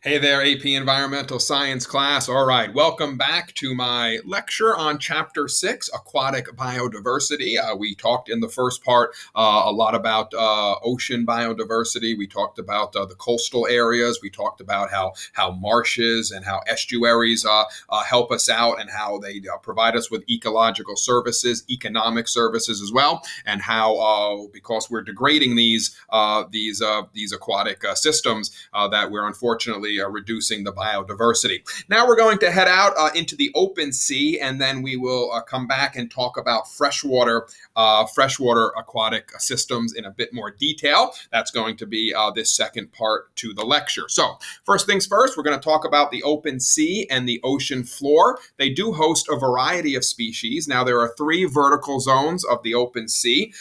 Hey there, AP Environmental Science class. All right, welcome back to my lecture on Chapter 6, Aquatic Biodiversity. We talked in the first part a lot about ocean biodiversity. We talked about the coastal areas. We talked about how marshes and how estuaries help us out and how they provide us with ecological services, economic services as well, and how because we're degrading these aquatic systems that we're unfortunately reducing the biodiversity. Now we're going to head out into the open sea, and then we will come back and talk about freshwater aquatic systems in a bit more detail. That's going to be this second part to the lecture. So first things first, we're going to talk about the open sea and the ocean floor. They do host a variety of species. Now there are three vertical zones of the open sea.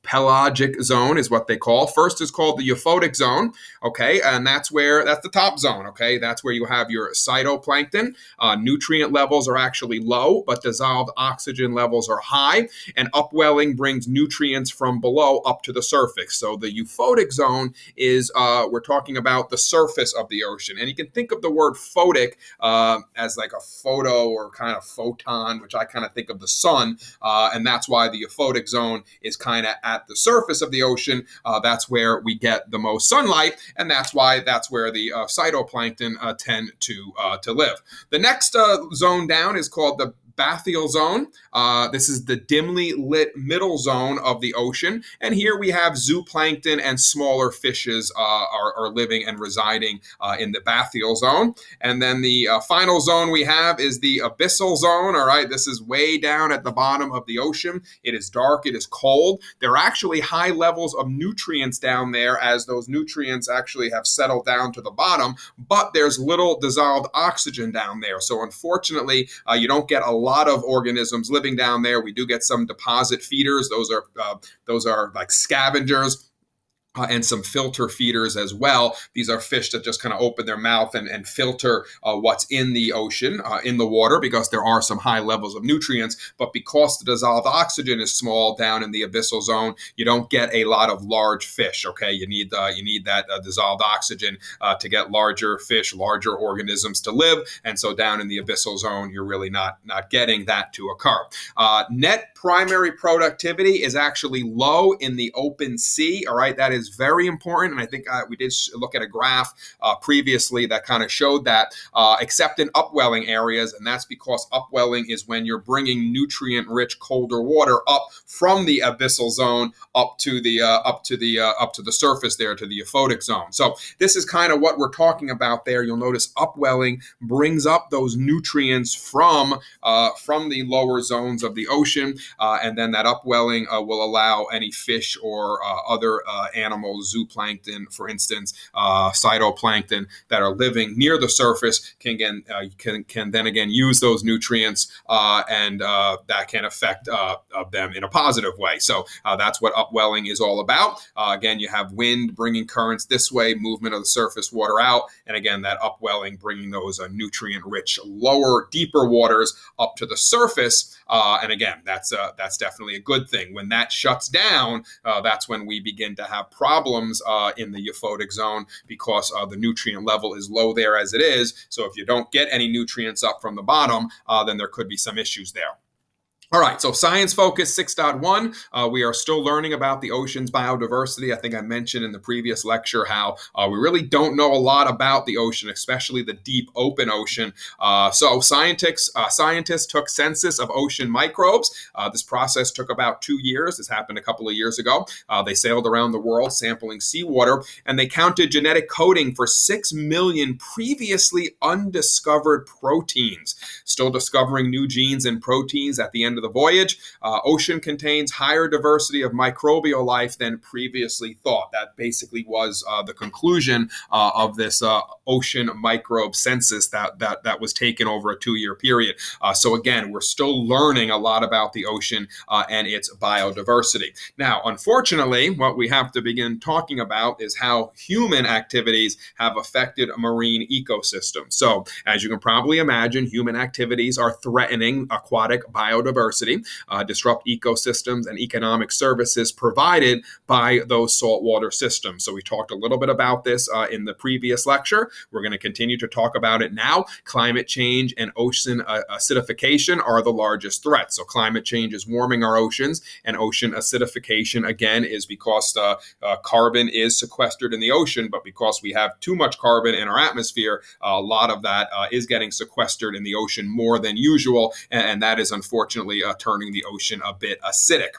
Pelagic zone is what they call. First is called the euphotic zone, okay, and that's the top zone, okay. That's where you have your phytoplankton. Nutrient levels are actually low, but dissolved oxygen levels are high, and upwelling brings nutrients from below up to the surface. So the euphotic zone is, we're talking about the surface of the ocean, and you can think of the word photic as like a photo or kind of photon, which I kind of think of the sun, and that's why the euphotic zone is kind of at the surface of the ocean. That's where we get the most sunlight, and that's where the phytoplankton tend to live. The next zone down is called the bathyal zone. This is the dimly lit middle zone of the ocean, and here we have zooplankton and smaller fishes are living and residing in the bathyal zone. And then the final zone we have is the abyssal zone. All right, this is way down at the bottom of the ocean. It is dark, it is cold. There are actually high levels of nutrients down there, as those nutrients actually have settled down to the bottom, but there's little dissolved oxygen down there. So unfortunately, you don't get a lot of organisms living down there. We do get some deposit feeders. Those are like scavengers. And some filter feeders as well. These are fish that just kind of open their mouth and filter what's in the ocean, in the water, because there are some high levels of nutrients. But because the dissolved oxygen is small down in the abyssal zone, you don't get a lot of large fish. Okay, you need that dissolved oxygen to get larger fish, larger organisms to live. And so down in the abyssal zone, you're really not getting that to occur. Net primary productivity is actually low in the open sea. All right, that is very important, and I think we did look at a graph previously that kind of showed that, except in upwelling areas, and that's because upwelling is when you're bringing nutrient-rich colder water up from the abyssal zone up to the surface there, to the euphotic zone. So this is kind of what we're talking about there. You'll notice upwelling brings up those nutrients from the lower zones of the ocean, and then that upwelling will allow any fish or other animals, zooplankton, for instance, phytoplankton, that are living near the surface can then again use those nutrients, and that can affect them in a positive way. So that's what upwelling is all about. Again, you have wind bringing currents this way, movement of the surface water out, and again, that upwelling bringing those nutrient-rich, lower, deeper waters up to the surface. And again, that's definitely a good thing. When that shuts down, that's when we begin to have problems in the euphotic zone, because the nutrient level is low there as it is. So if you don't get any nutrients up from the bottom, then there could be some issues there. All right, so Science Focus 6.1, we are still learning about the ocean's biodiversity. I think I mentioned in the previous lecture how we really don't know a lot about the ocean, especially the deep open ocean. So scientists took census of ocean microbes. This process took about 2 years. This happened a couple of years ago. They sailed around the world sampling seawater, and they counted genetic coding for 6 million previously undiscovered proteins. Still discovering new genes and proteins at the end of the voyage. Ocean contains higher diversity of microbial life than previously thought. That basically was the conclusion of this ocean microbe census that was taken over a 2-year period. So again, we're still learning a lot about the ocean and its biodiversity. Now, unfortunately, what we have to begin talking about is how human activities have affected marine ecosystems. So, as you can probably imagine, human activities are threatening aquatic biodiversity. biodiversity, disrupt ecosystems and economic services provided by those saltwater systems. So we talked a little bit about this in the previous lecture. We're going to continue to talk about it now. Climate change and ocean acidification are the largest threats. So climate change is warming our oceans, and ocean acidification, again, is because carbon is sequestered in the ocean, but because we have too much carbon in our atmosphere, a lot of that is getting sequestered in the ocean more than usual, and that is unfortunately turning the ocean a bit acidic.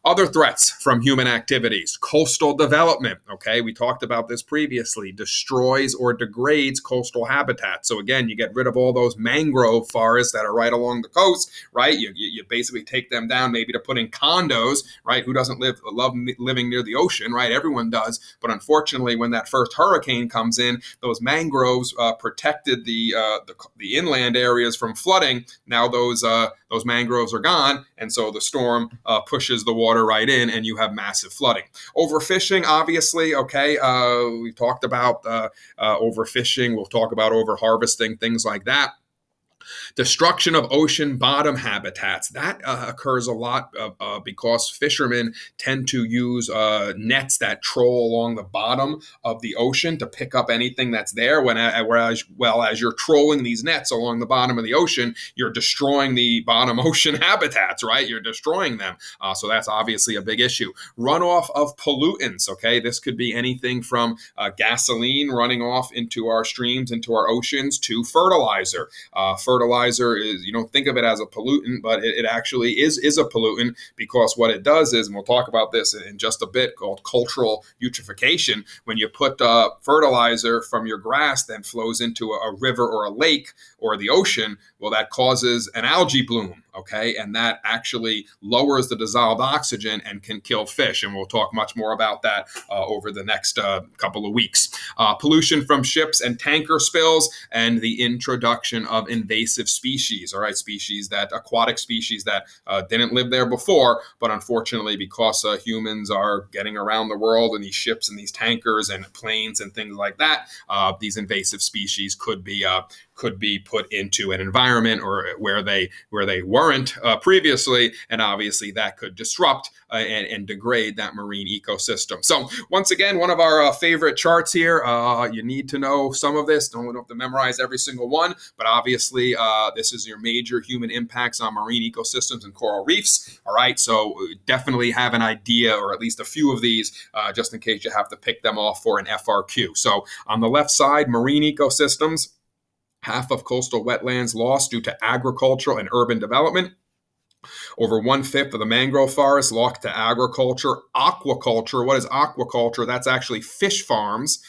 Other threats from human activities: coastal development. Okay, we talked about this previously. Destroys or degrades coastal habitat. So again, you get rid of all those mangrove forests that are right along the coast, right? You basically take them down maybe to put in condos, right? Who doesn't love living near the ocean, right? Everyone does. But unfortunately, when that first hurricane comes in, those mangroves protected the inland areas from flooding. Now those mangroves are gone, and so the storm pushes the water right in, and you have massive flooding. Overfishing, obviously, okay. We talked about overfishing. We'll talk about overharvesting, things like that. Destruction of ocean bottom habitats. That occurs a lot because fishermen tend to use nets that troll along the bottom of the ocean to pick up anything that's there. Whereas as you're trolling these nets along the bottom of the ocean, you're destroying the bottom ocean habitats, right? You're destroying them. So that's obviously a big issue. Runoff of pollutants, okay? This could be anything from gasoline running off into our streams, into our oceans, to fertilizer. Fertilizer is, you don't think of it as a pollutant, but it actually is a pollutant, because what it does is, and we'll talk about this in just a bit, called cultural eutrophication. When you put fertilizer from your grass that flows into a river or a lake or the ocean, well, that causes an algae bloom. Okay, and that actually lowers the dissolved oxygen and can kill fish. And we'll talk much more about that over the next couple of weeks. Pollution from ships and tanker spills, and the introduction of invasive species. All right, aquatic species that didn't live there before, but unfortunately, because humans are getting around the world in these ships and these tankers and planes and things like that, these invasive species could be put into an environment or where they weren't previously, and obviously that could disrupt and degrade that marine ecosystem. So once again, one of our favorite charts here. You need to know some of this. Don't have to memorize every single one, but obviously this is your major human impacts on marine ecosystems and coral reefs. All right, so definitely have an idea, or at least a few of these, just in case you have to pick them off for an FRQ. So on the left side, marine ecosystems. Half of coastal wetlands lost due to agricultural and urban development. Over 1/5 of the mangrove forest lost to agriculture. Aquaculture. What is aquaculture? That's actually fish farms.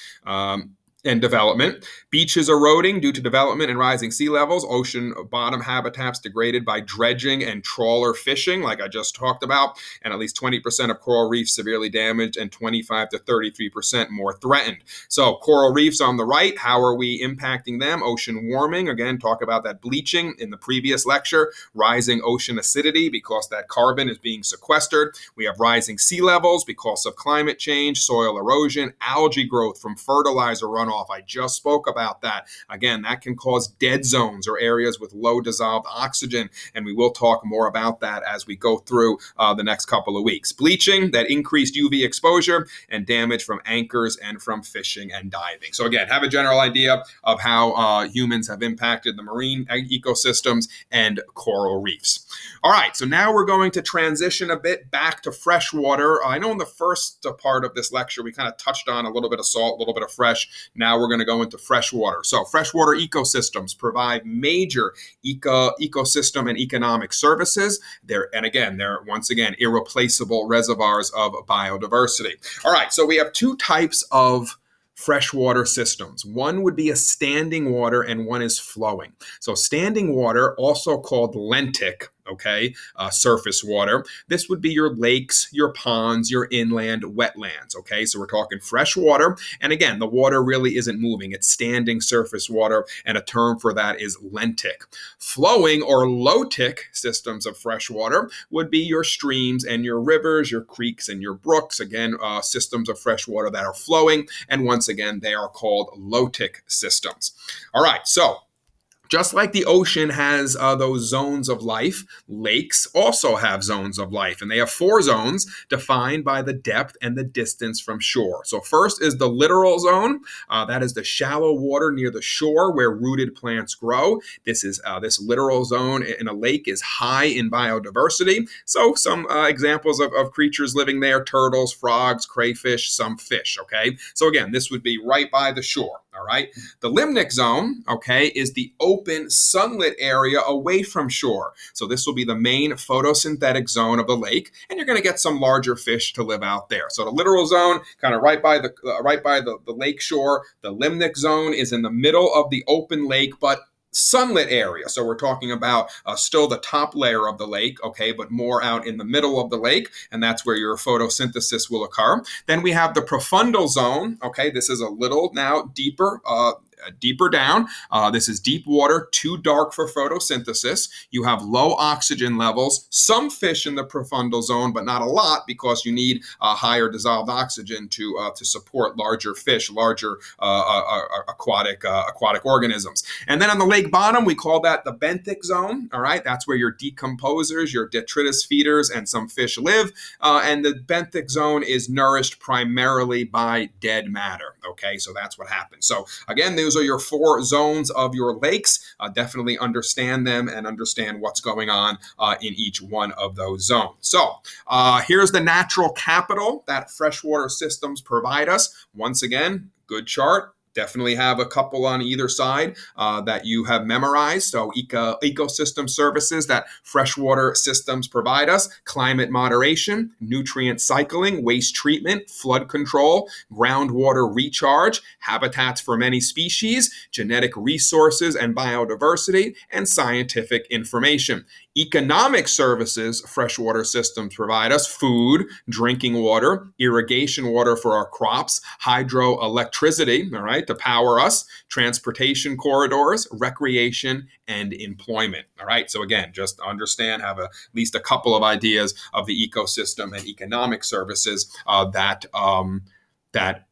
And development. Beaches eroding due to development and rising sea levels. Ocean bottom habitats degraded by dredging and trawler fishing, like I just talked about. And at least 20% of coral reefs severely damaged, and 25 to 33% more threatened. So coral reefs on the right, how are we impacting them? Ocean warming, again, talk about that bleaching in the previous lecture. Rising ocean acidity, because that carbon is being sequestered. We have rising sea levels because of climate change, soil erosion, algae growth from fertilizer runoff. I just spoke about that. Again, that can cause dead zones or areas with low dissolved oxygen, and we will talk more about that as we go through the next couple of weeks. Bleaching, that increased UV exposure, and damage from anchors and from fishing and diving. So again, have a general idea of how humans have impacted the marine ecosystems and coral reefs. All right, so now we're going to transition a bit back to freshwater. I know in the first part of this lecture, we kind of touched on a little bit of salt, a little bit of fresh. Now we're going to go into freshwater. So freshwater ecosystems provide major ecosystem and economic services. They're once again irreplaceable reservoirs of biodiversity. All right, so we have two types of freshwater systems. One would be a standing water, and one is flowing. So standing water, also called lentic, surface water. This would be your lakes, your ponds, your inland wetlands, So we're talking fresh water. And again, the water really isn't moving. It's standing surface water, and a term for that is lentic. Flowing or lotic systems of fresh water would be your streams and your rivers, your creeks and your brooks. Again, systems of fresh water that are flowing. And once again, they are called lotic systems. All right, so Just like the ocean has those zones of life, lakes also have zones of life. And they have 4 zones defined by the depth and the distance from shore. So first is the littoral zone. That is the shallow water near the shore where rooted plants grow. This littoral zone in a lake is high in biodiversity. So some examples of creatures living there: turtles, frogs, crayfish, some fish. Okay. So again, this would be right by the shore. All right. The limnic zone, okay, is the open sunlit area away from shore. So this will be the main photosynthetic zone of the lake, and you're going to get some larger fish to live out there. So the littoral zone, kind of right by the lake shore. The limnic zone is in the middle of the open lake, but sunlit area. So we're talking about still the top layer of the lake, okay, but more out in the middle of the lake, and that's where your photosynthesis will occur. Then we have the profundal zone, okay, this is a little now deeper down. This is deep water, too dark for photosynthesis. You have low oxygen levels, some fish in the profundal zone, but not a lot because you need higher dissolved oxygen to support larger fish, larger aquatic organisms. And then on the lake bottom, we call that the benthic zone. All right, that's where your decomposers, your detritus feeders, and some fish live. And the benthic zone is nourished primarily by dead matter. Okay, so that's what happens. So again, those are your 4 zones of your lakes. Definitely understand them and understand what's going on in each one of those zones. So here's the natural capital that freshwater systems provide us. Once again, good chart. Definitely have a couple on either side that you have memorized. So ecosystem services that freshwater systems provide us: climate moderation, nutrient cycling, waste treatment, flood control, groundwater recharge, habitats for many species, genetic resources and biodiversity, and scientific information. Economic services freshwater systems provide us: food, drinking water, irrigation water for our crops, hydroelectricity, all right, to power us, transportation corridors, recreation, and employment. All right, so again, just understand, have at least a couple of ideas of the ecosystem and economic services that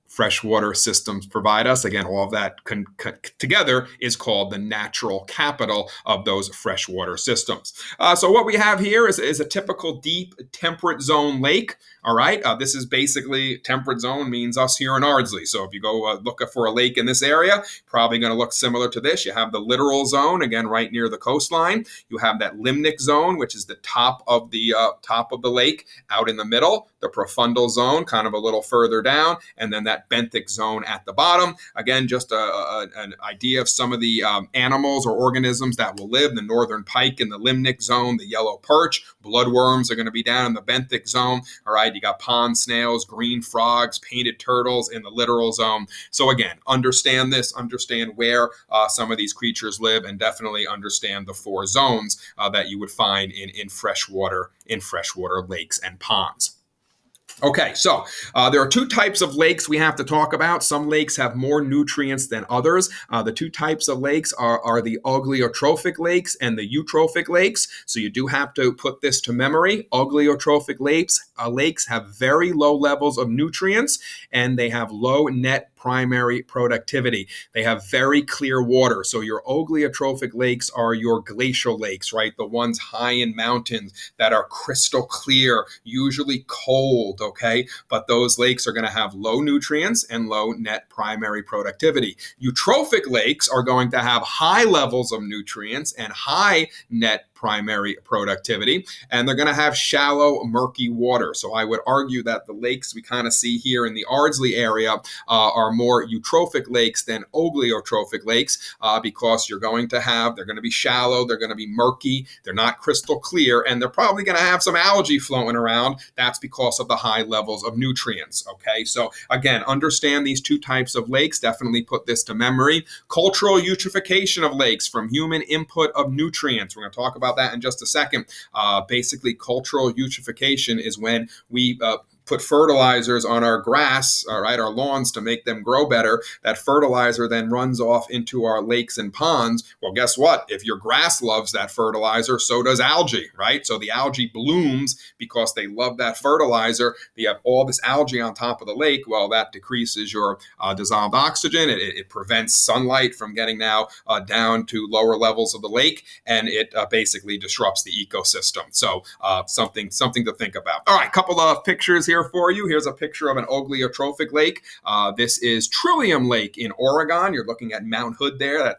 freshwater systems provide us. Again, all of that together is called the natural capital of those freshwater systems. So what we have here is a typical deep temperate zone lake. All right, this is basically temperate zone means us here in Ardsley. So if you go look for a lake in this area, probably going to look similar to this. You have the littoral zone, again, right near the coastline. You have that limnic zone, which is the top of the lake out in the middle. The profundal zone, kind of a little further down, and then that benthic zone at the bottom. Again, just an idea of some of the animals or organisms that will live. The northern pike in the limnic zone, the yellow perch, bloodworms are going to be down in the benthic zone. All right, you got pond snails, green frogs, painted turtles in the littoral zone. So again, understand this, understand where some of these creatures live, and definitely understand the 4 zones that you would find in freshwater lakes and ponds. Okay, so there are 2 types of lakes we have to talk about. Some lakes have more nutrients than others. The 2 types of lakes are the oligotrophic lakes and the eutrophic lakes. So you do have to put this to memory. Oligotrophic lakes have very low levels of nutrients, and they have low net primary productivity. They have very clear water. So your oligotrophic lakes are your glacial lakes, right? The ones high in mountains that are crystal clear, usually cold, okay? But those lakes are going to have low nutrients and low net primary productivity. Eutrophic lakes are going to have high levels of nutrients and high net primary productivity, and they're going to have shallow, murky water. So I would argue that the lakes we kind of see here in the Ardsley area are more eutrophic lakes than oligotrophic lakes because they're going to be shallow, they're going to be murky, they're not crystal clear, and they're probably going to have some algae floating around. That's because of the high levels of nutrients, okay? So again, understand these 2 types of lakes. Definitely put this to memory. Cultural eutrophication of lakes from human input of nutrients. We're going to talk about that in just a second. Basically, cultural eutrophication is when we put fertilizers on our grass, all right, our lawns to make them grow better. That fertilizer then runs off into our lakes and ponds. Well, guess what? If your grass loves that fertilizer, so does algae, right? So the algae blooms because they love that fertilizer. You have all this algae on top of the lake. Well, that decreases your dissolved oxygen. It prevents sunlight from getting now down to lower levels of the lake, and it basically disrupts the ecosystem. So something to think about. All right, couple of pictures here for you. Here's a picture of an oligotrophic lake. This is Trillium Lake in Oregon. You're looking at Mount Hood there.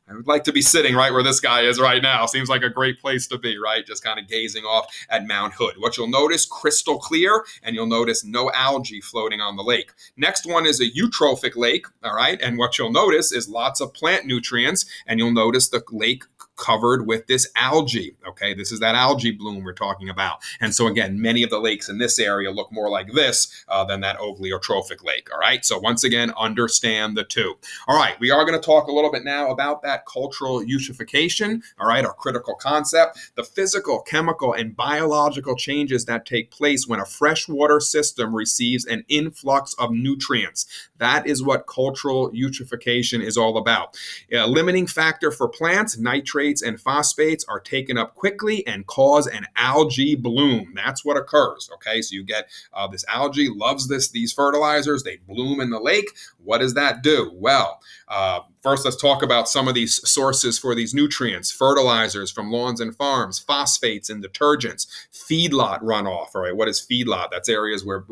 I would like to be sitting right where this guy is right now. Seems like a great place to be, right? Just kind of gazing off at Mount Hood. What you'll notice, crystal clear, and you'll notice no algae floating on the lake. Next one is a eutrophic lake, all right? And what you'll notice is lots of plant nutrients, and you'll notice the lake covered with this algae, okay? This is that algae bloom we're talking about. And so again, many of the lakes in this area look more like this than that oligotrophic lake, all right? So once again, understand the two. All right, we are going to talk a little bit now about that cultural eutrophication, all right, our critical concept, the physical, chemical, and biological changes that take place when a freshwater system receives an influx of nutrients. That is what cultural eutrophication is all about. A limiting factor for plants, nitrates and phosphates are taken up quickly and cause an algae bloom. That's what occurs, okay? So you get this algae loves these fertilizers. They bloom in the lake. What does that do? Well, first, let's talk about some of these sources for these nutrients. Fertilizers from lawns and farms, phosphates and detergents, feedlot runoff. All right, what is feedlot? That's areas where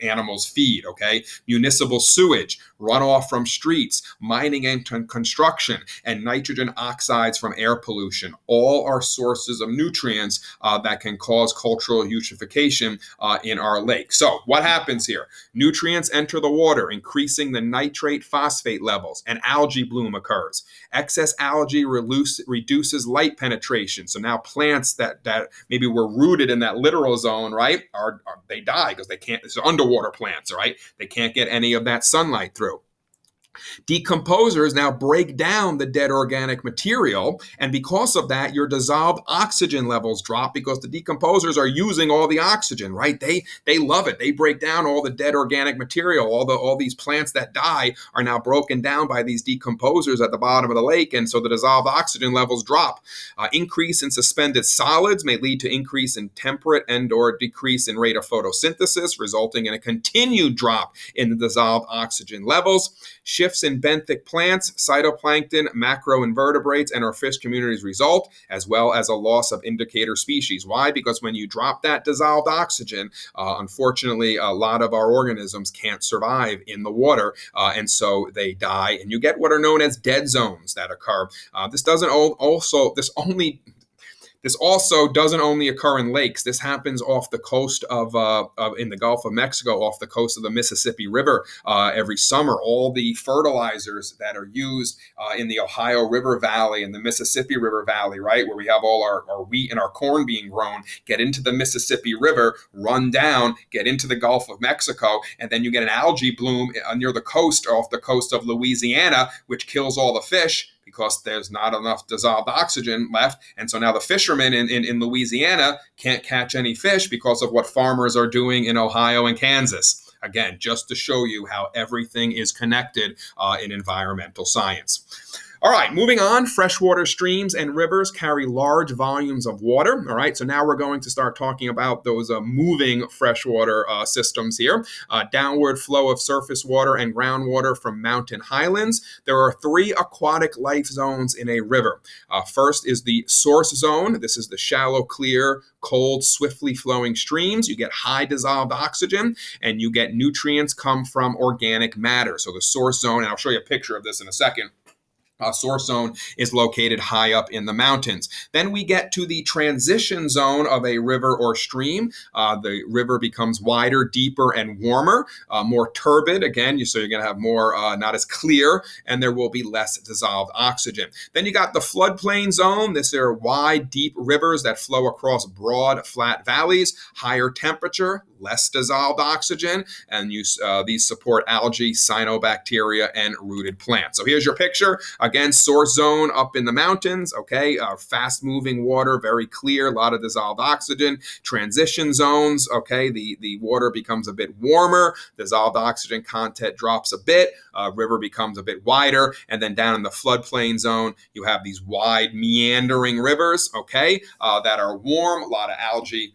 animals feed, okay? Municipal sewage, runoff from streets, mining and construction, and nitrogen oxides from air pollution. All are sources of nutrients that can cause cultural eutrophication in our lake. So what happens here? Nutrients enter the water, increasing the nitrate phosphate levels. An algae bloom occurs. Excess algae reduces light penetration. So now plants that maybe were rooted in that littoral zone, right, they die because they can't. It's underwater plants, right? They can't get any of that sunlight through. Decomposers now break down the dead organic material, and because of that, your dissolved oxygen levels drop because the decomposers are using all the oxygen, right? They love it. They break down all the dead organic material. All these plants that die are now broken down by these decomposers at the bottom of the lake, and so the dissolved oxygen levels drop. Increase in suspended solids may lead to increase in temperate and/or decrease in rate of photosynthesis, resulting in a continued drop in the dissolved oxygen levels. Shifts in benthic plants, phytoplankton, macroinvertebrates, and our fish communities result, as well as a loss of indicator species. Why? Because when you drop that dissolved oxygen, unfortunately, a lot of our organisms can't survive in the water, and so they die, and you get what are known as dead zones that occur. This also doesn't only occur in lakes. This happens off the coast in the Gulf of Mexico, off the coast of the Mississippi River every summer. All the fertilizers that are used in the Ohio River Valley and the Mississippi River Valley, right, where we have all our wheat and our corn being grown, get into the Mississippi River, run down, get into the Gulf of Mexico, and then you get an algae bloom near the coast, off the coast of Louisiana, which kills all the fish, because there's not enough dissolved oxygen left. And so now the fishermen in Louisiana can't catch any fish because of what farmers are doing in Ohio and Kansas. Again, just to show you how everything is connected in environmental science. All right, moving on, freshwater streams and rivers carry large volumes of water. All right, so now we're going to start talking about those moving freshwater systems here. Downward flow of surface water and groundwater from mountain highlands. There are 3 aquatic life zones in a river. First is the source zone. This is the shallow, clear, cold, swiftly flowing streams. You get high dissolved oxygen, and you get nutrients come from organic matter. So the source zone, and I'll show you a picture of this in a second. Source zone is located high up in the mountains. Then we get to the transition zone of a river or stream. The river becomes wider, deeper, and warmer, more turbid. Again, so you're going to have more, not as clear, and there will be less dissolved oxygen. Then you got the floodplain zone. These are wide, deep rivers that flow across broad, flat valleys, higher temperature, less dissolved oxygen, and these support algae, cyanobacteria, and rooted plants. So here's your picture. Again, source zone up in the mountains, okay, fast-moving water, very clear, a lot of dissolved oxygen. Transition zones, okay, the water becomes a bit warmer, dissolved oxygen content drops a bit, river becomes a bit wider, and then down in the floodplain zone, you have these wide meandering rivers, okay, that are warm, a lot of algae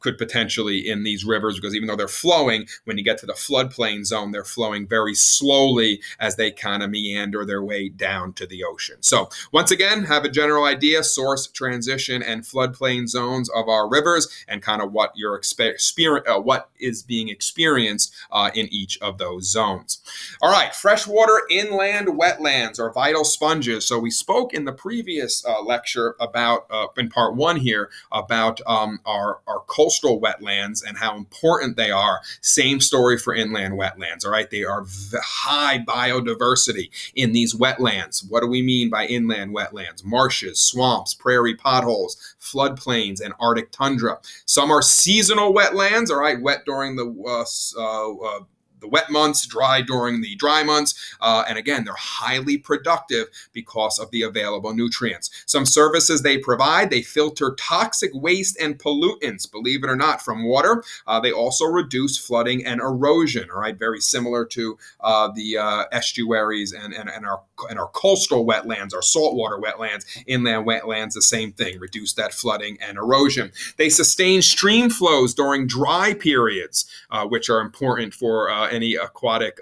could potentially in these rivers, because even though they're flowing, when you get to the floodplain zone, they're flowing very slowly as they kind of meander their way down to the ocean. So once again, have a general idea, source, transition, and floodplain zones of our rivers, and kind of what what is being experienced in each of those zones. All right, freshwater inland wetlands are vital sponges. So we spoke in the previous lecture about, in part one here, about our coastal wetlands and how important they are. Same story for inland wetlands, all right? They are high biodiversity in these wetlands. What do we mean by inland wetlands? Marshes, swamps, prairie potholes, floodplains, and Arctic tundra. Some are seasonal wetlands, all right? Wet during the wet months, dry during the dry months. And again, they're highly productive because of the available nutrients. Some services they provide, they filter toxic waste and pollutants, believe it or not, from water. They also reduce flooding and erosion, all right? Very similar to the estuaries and our coastal wetlands, our saltwater wetlands, inland wetlands, the same thing, reduce that flooding and erosion. They sustain stream flows during dry periods, which are important for any aquatic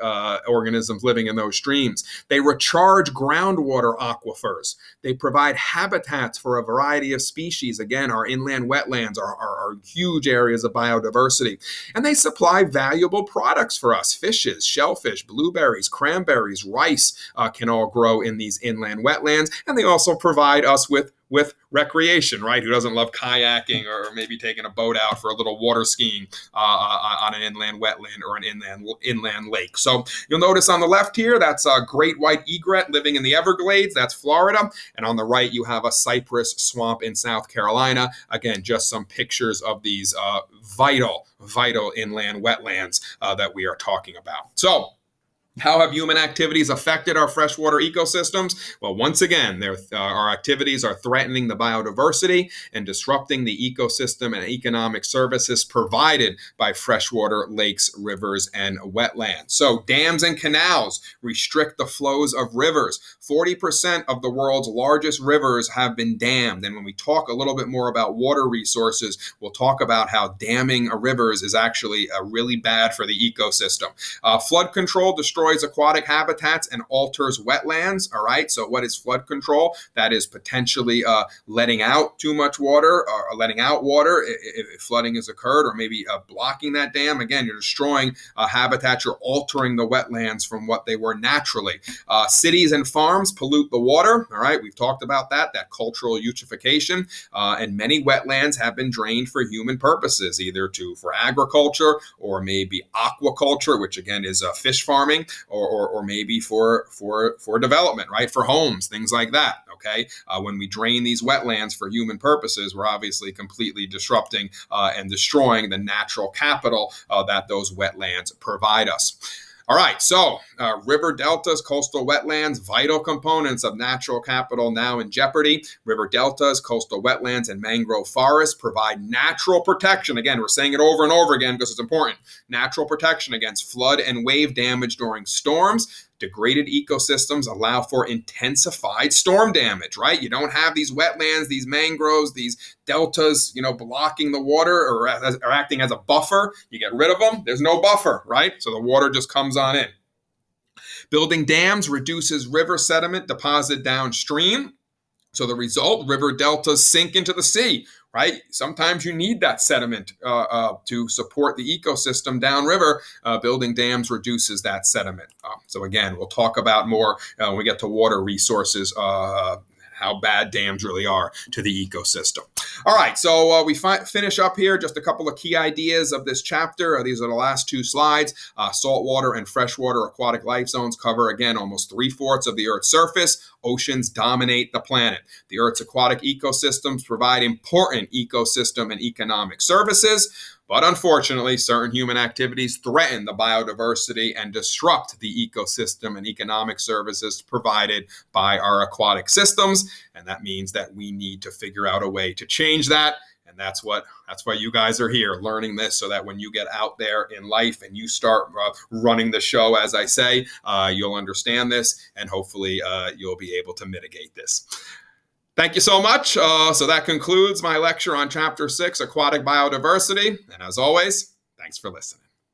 organisms living in those streams. They recharge groundwater aquifers. They provide habitats for a variety of species. Again, our inland wetlands are huge areas of biodiversity. And they supply valuable products for us. Fishes, shellfish, blueberries, cranberries, rice can all grow in these inland wetlands. And they also provide us with recreation, right? Who doesn't love kayaking or maybe taking a boat out for a little water skiing on an inland wetland or an inland lake. So you'll notice on the left here, that's a great white egret living in the Everglades. That's Florida. And on the right, you have a cypress swamp in South Carolina. Again, just some pictures of these vital inland wetlands that we are talking about. So, how have human activities affected our freshwater ecosystems? Well, once again, our activities are threatening the biodiversity and disrupting the ecosystem and economic services provided by freshwater lakes, rivers, and wetlands. So dams and canals restrict the flows of rivers. 40% of the world's largest rivers have been dammed. And when we talk a little bit more about water resources, we'll talk about how damming rivers is actually really bad for the ecosystem. Flood control destroys aquatic habitats and alters wetlands. All right. So what is flood control? That is potentially letting out too much water or letting out water if flooding has occurred, or maybe blocking that dam. Again, you're destroying habitats. You're altering the wetlands from what they were naturally. Cities and farms pollute the water. All right. We've talked about that cultural eutrophication. And many wetlands have been drained for human purposes, either for agriculture or maybe aquaculture, which again is fish farming, or maybe for development, right? For homes, things like that. Okay. When we drain these wetlands for human purposes, we're obviously completely disrupting and destroying the natural capital that those wetlands provide us. All right, so river deltas, coastal wetlands, vital components of natural capital now in jeopardy. River deltas, coastal wetlands, and mangrove forests provide natural protection. Again, we're saying it over and over again because it's important. Natural protection against flood and wave damage during storms. Degraded ecosystems allow for intensified storm damage, right? You don't have these wetlands, these mangroves, these deltas, blocking the water or acting as a buffer. You get rid of them, there's no buffer, right? So the water just comes on in. Building dams reduces river sediment deposit downstream. So the result, river deltas sink into the sea, right? Sometimes you need that sediment to support the ecosystem downriver. Building dams reduces that sediment. So again, we'll talk about more when we get to water resources, how bad dams really are to the ecosystem. All right, so we finish up here. Just a couple of key ideas of this chapter. These are the last two slides. Saltwater and freshwater aquatic life zones cover, again, almost 3/4 of the Earth's surface. Oceans dominate the planet. The Earth's aquatic ecosystems provide important ecosystem and economic services. But unfortunately, certain human activities threaten the biodiversity and disrupt the ecosystem and economic services provided by our aquatic systems. And that means that we need to figure out a way to change that. And that's why you guys are here learning this, so that when you get out there in life and you start running the show, as I say, you'll understand this, and hopefully you'll be able to mitigate this. Thank you so much. So that concludes my lecture on Chapter 6, Aquatic Biodiversity. And as always, thanks for listening.